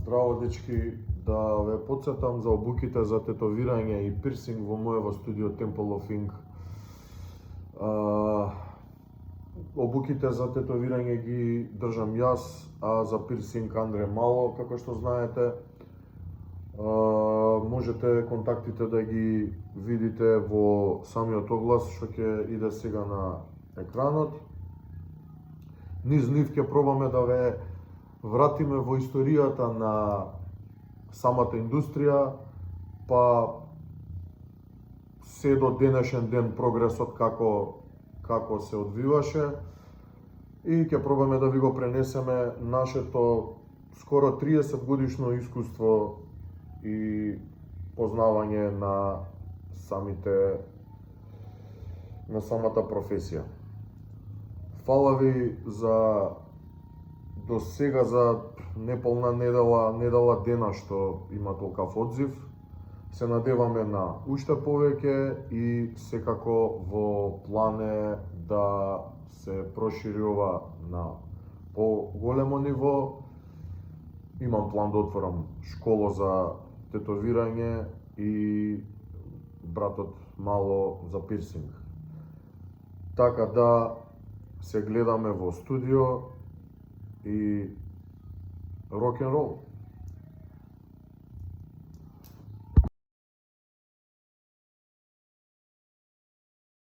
Здраво, дечки, да ве потсетам за обуките за тетовирање и пирсинг во моево студио Temple of Ink. Обуките за тетовирање ги држам јас, а за пирсинг Андре Мало, како што знаете. Можете контактите да ги видите во самиот оглас што ќе иде сега на екранот. Низ нив ќе пробаме да ве вратиме во историјата на самата индустрија, па се до денешен ден прогресот како се одвиваше, и ќе пробаме да ви го пренесеме нашето скоро 30 годишно искуство и познавање на самата професија. Фала ви за до сега за неполна недела дена што има толкав одзив. Се надеваме на уште повеќе и секако во план е да се прошири ова на поголемо ниво. Имам план да отворам школа за тетовирање и братот Мало за пирсинг. Така да се гледаме во студио и рок н рол.